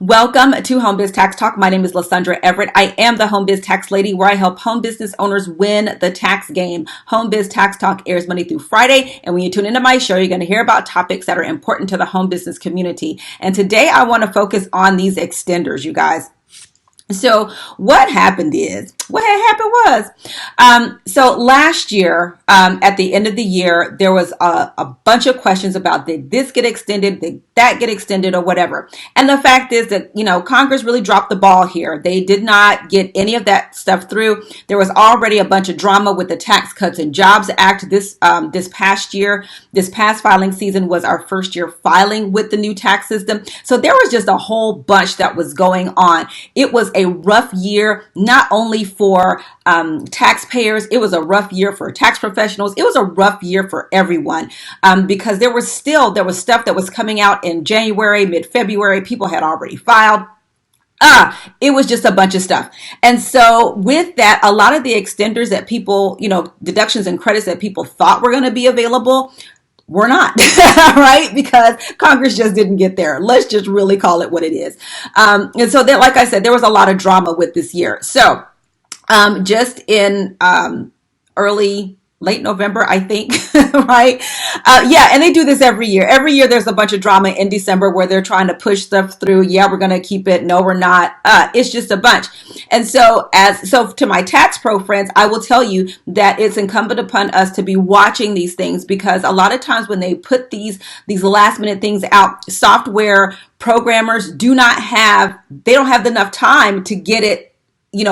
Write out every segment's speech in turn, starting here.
Welcome to Home Biz Tax Talk. My name is Lysandra Everett. I am the Home Biz Tax Lady, where I help home business owners win the tax game. Home Biz Tax Talk airs Monday through Friday, and when you tune into my show, you're going to hear about topics that are important to the home business community. And today I want to focus on these extenders, you guys. So what had happened was, so last year, at the end of the year, there was a bunch of questions about, did this get extended? Did that get extended or whatever? And the fact is that, Congress really dropped the ball here. They did not get any of that stuff through. There was already a bunch of drama with the Tax Cuts and Jobs Act this past year. This past filing season was our first year filing with the new tax system. So there was just a whole bunch that was going on. It was a rough year, not only for taxpayers, it was a rough year for tax professionals. It was a rough year for everyone because there was stuff that was coming out in January, mid-February. People had already filed. It was just a bunch of stuff. And so with that, a lot of the extenders that people, deductions and credits that people thought were going to be available we're not, right? Because Congress just didn't get there. Let's just really call it what it is. And so like I said, there was a lot of drama with this year. So just in late November, I think, right? And they do this every year. Every year there's a bunch of drama in December where they're trying to push stuff through. Yeah, we're going to keep it. No, we're not. It's just a bunch. And so to my tax pro friends, I will tell you that it's incumbent upon us to be watching these things, because a lot of times when they put these last minute things out, software programmers don't have enough time to get it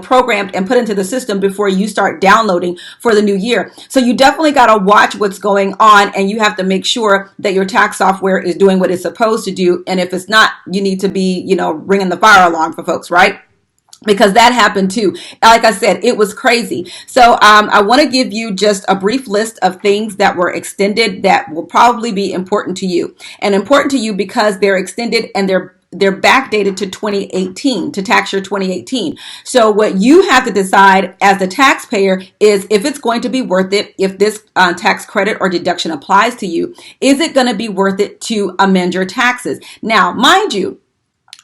programmed and put into the system before you start downloading for the new year. So you definitely got to watch what's going on, and you have to make sure that your tax software is doing what it's supposed to do. And if it's not, you need to be, ringing the fire alarm for folks, right? Because that happened too. Like I said, it was crazy. So I want to give you just a brief list of things that were extended that will probably be important to you, and important to you because they're extended and they're backdated to 2018, to tax year 2018. So what you have to decide as the taxpayer is if it's going to be worth it, if this tax credit or deduction applies to you. Is it going to be worth it to amend your taxes? Now, mind you,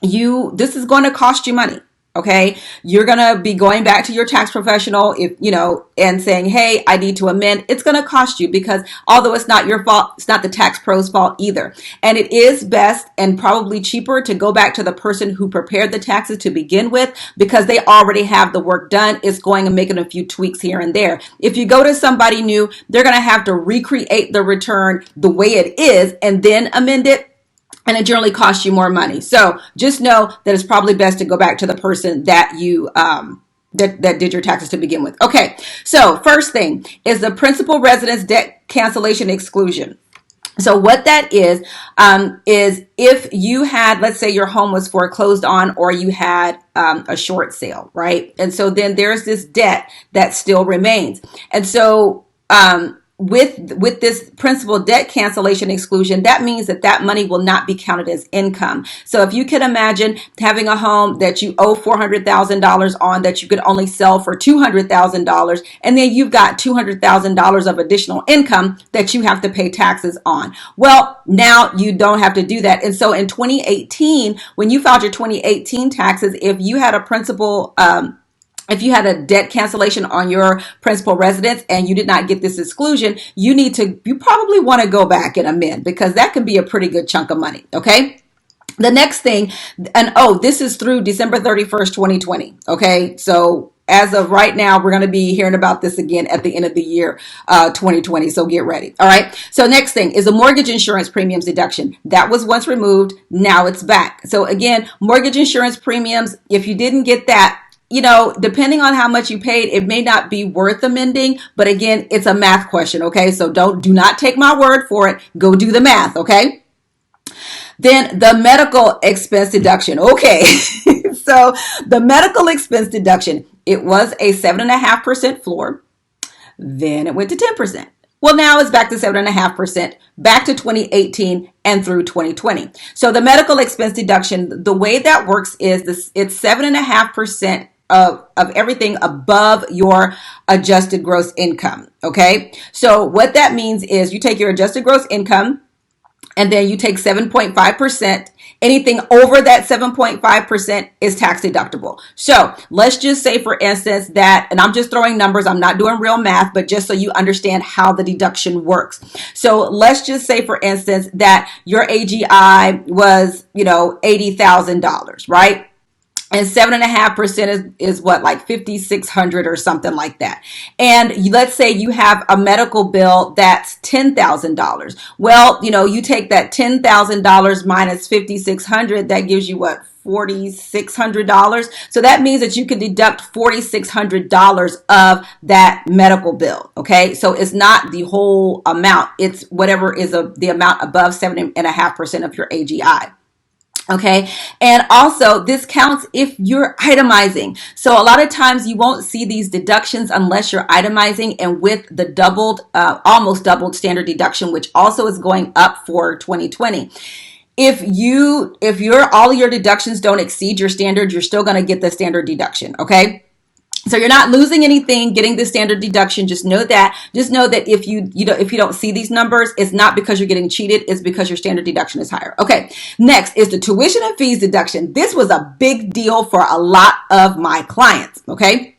this is going to cost you money. Okay, you're going to be going back to your tax professional and saying, hey, I need to amend. It's going to cost you, because although it's not your fault, it's not the tax pro's fault either. And it is best and probably cheaper to go back to the person who prepared the taxes to begin with, because they already have the work done. It's going and making a few tweaks here and there. If you go to somebody new, they're going to have to recreate the return the way it is and then amend it. And it generally costs you more money. So just know that it's probably best to go back to the person that you that did your taxes to begin with. Okay, so first thing is the principal residence debt cancellation exclusion. So what that is if you had, let's say your home was foreclosed on, or you had a short sale, right? And so then there's this debt that still remains. And so with this principal debt cancellation exclusion, that means that money will not be counted as income. So if you can imagine having a home that you owe $400,000 on, that you could only sell for $200,000, and then you've got $200,000 of additional income that you have to pay taxes on. Well, now you don't have to do that. And so in 2018, when you filed your 2018 taxes, if you had if you had a debt cancellation on your principal residence and you did not get this exclusion, you probably want to go back and amend, because that can be a pretty good chunk of money. Okay. The next thing, this is through December 31st, 2020. Okay. So as of right now, we're going to be hearing about this again at the end of the year, 2020. So get ready. All right. So next thing is a mortgage insurance premiums deduction. That was once removed. Now it's back. So again, mortgage insurance premiums, if you didn't get that, depending on how much you paid, it may not be worth amending. But again, it's a math question. Okay. So do not take my word for it. Go do the math. Okay. Then the medical expense deduction. Okay. So the medical expense deduction, it was a 7.5% floor. Then it went to 10%. Well, now it's back to 7.5%, back to 2018 and through 2020. So the medical expense deduction, the way that works is it's 7.5% of everything above your adjusted gross income. Okay. So what that means is you take your adjusted gross income, and then you take 7.5%, Anything over that 7.5% is tax deductible. So let's just say, for instance, that, and I'm just throwing numbers, I'm not doing real math, but just so you understand how the deduction works. So let's just say, for instance, that your AGI was, $80,000, right? And 7.5% is what, like 5,600 or something like that. And let's say you have a medical bill that's $10,000. Well, you take that $10,000 minus 5,600, that gives you what? $4,600. So that means that you can deduct $4,600 of that medical bill. Okay. So it's not the whole amount. It's whatever is the amount above 7.5% of your AGI. Okay. And also this counts if you're itemizing. So a lot of times you won't see these deductions unless you're itemizing, and with the almost doubled standard deduction, which also is going up for 2020. If all your deductions don't exceed your standard, you're still going to get the standard deduction. Okay. So you're not losing anything getting the standard deduction. Just know that if you don't see these numbers, it's not because you're getting cheated. It's because your standard deduction is higher. Okay. Next is the tuition and fees deduction. This was a big deal for a lot of my clients. Okay.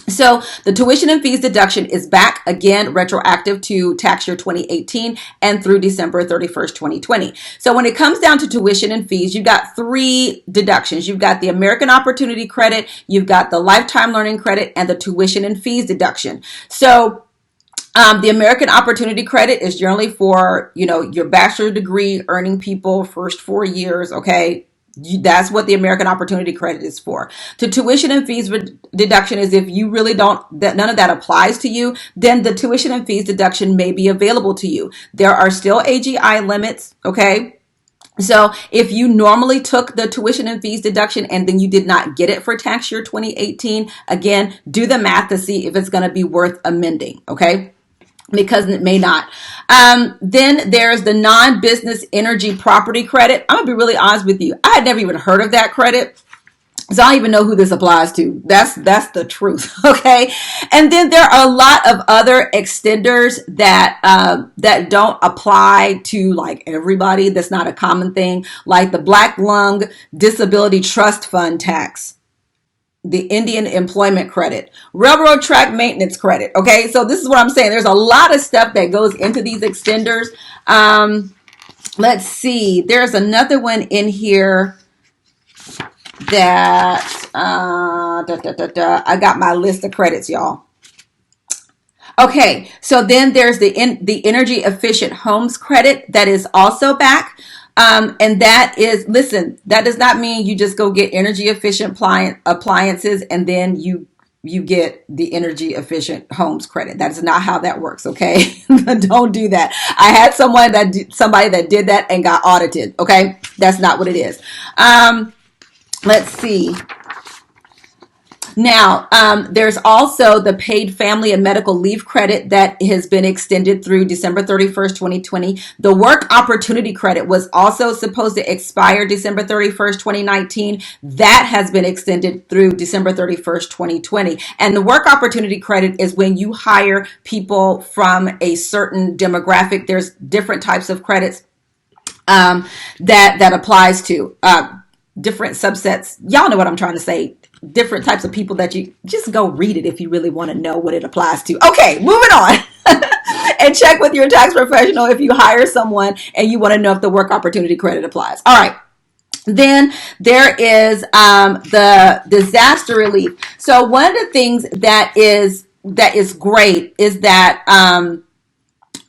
So the tuition and fees deduction is back again, retroactive to tax year 2018 and through December 31st, 2020. So when it comes down to tuition and fees, you've got three deductions. You've got the American Opportunity Credit, you've got the Lifetime Learning Credit, and the tuition and fees deduction. So the American Opportunity Credit is generally for, your bachelor degree earning people, first 4 years, okay? That's what the American Opportunity Credit is for. The tuition and fees deduction is if you really none of that applies to you, then the tuition and fees deduction may be available to you. There are still AGI limits, okay? So if you normally took the tuition and fees deduction and then you did not get it for tax year 2018, again, do the math to see if it's going to be worth amending, okay? Because it may not. Then there's the non-business energy property credit. I'm gonna be really honest with you. I had never even heard of that credit. So I don't even know who this applies to. That's the truth. Okay. And then there are a lot of other extenders that don't apply to like everybody. That's not a common thing, like the Black Lung Disability Trust Fund tax, the Indian Employment Credit, Railroad Track Maintenance Credit. Okay, so this is what I'm saying. There's a lot of stuff that goes into these extenders. Let's see. There's another one in here that I got my list of credits, y'all. Okay, so then there's the Energy Efficient Homes Credit that is also back. And that is, listen, that does not mean you just go get energy efficient appliances and then you get the energy efficient homes credit. That is not how that works. Okay. Don't do that. I had somebody that did that and got audited. Okay. That's not what it is. Let's see. Now, there's also the paid family and medical leave credit that has been extended through December 31st, 2020. The work opportunity credit was also supposed to expire December 31st, 2019. That has been extended through December 31st, 2020. And the work opportunity credit is when you hire people from a certain demographic. There's different types of credits that applies to different subsets. Y'all know what I'm trying to say. Different types of people that you just go read it if you really want to know what it applies to. Okay, moving on. And check with your tax professional if you hire someone and you want to know if the work opportunity credit applies. All right. Then there is the disaster relief. So one of the things that is great is that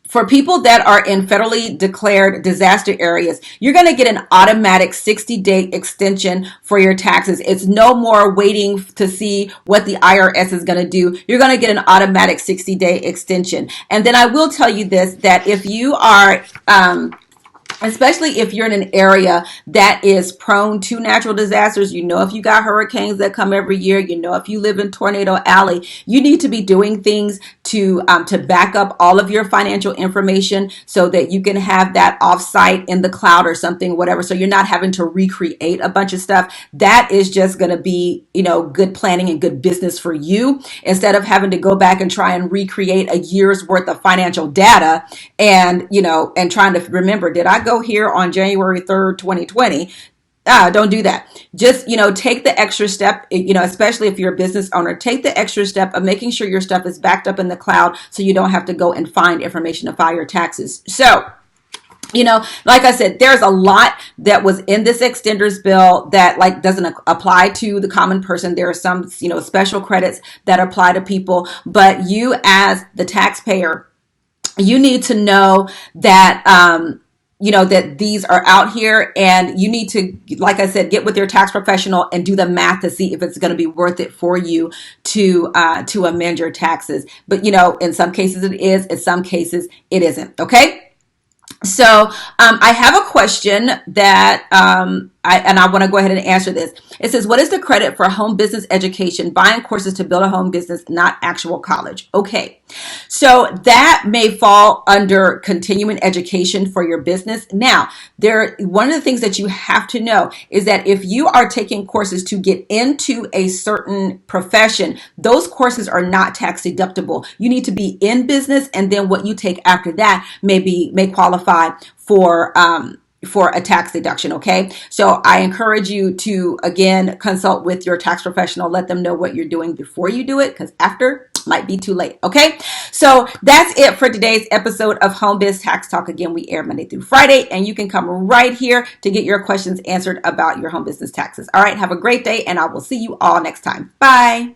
for people that are in federally declared disaster areas, you're going to get an automatic 60-day extension for your taxes. It's no more waiting to see what the IRS is going to do. You're going to get an automatic 60-day extension. And then I will tell you this, that if you are especially if you're in an area that is prone to natural disasters, if you got hurricanes that come every year, if you live in Tornado Alley, you need to be doing things to back up all of your financial information so that you can have that offsite in the cloud or something, whatever. So you're not having to recreate a bunch of stuff. That is just going to be, good planning and good business for you, instead of having to go back and try and recreate a year's worth of financial data and trying to remember, did I go go here on January 3rd, 2020. Don't do that. Just, take the extra step, especially if you're a business owner, take the extra step of making sure your stuff is backed up in the cloud so you don't have to go and find information to file your taxes. So, like I said, there's a lot that was in this extenders bill that doesn't apply to the common person. There are some, special credits that apply to people, but you as the taxpayer, you need to know that, that these are out here, and you need to, like I said, get with your tax professional and do the math to see if it's going to be worth it for you to amend your taxes. But, in some cases it is, in some cases it isn't. Okay. So I have a question that I want to go ahead and answer this. It says, what is the credit for home business education, buying courses to build a home business, not actual college? Okay. So that may fall under continuing education for your business. Now, one of the things that you have to know is that if you are taking courses to get into a certain profession, those courses are not tax deductible. You need to be in business, and then what you take after that may qualify for a tax deduction. Okay. So I encourage you to, again, consult with your tax professional. Let them know what you're doing before you do it, because after might be too late. Okay. So that's it for today's episode of Home Biz Tax Talk. Again, we air Monday through Friday, and you can come right here to get your questions answered about your home business taxes. All right. Have a great day, and I will see you all next time. Bye.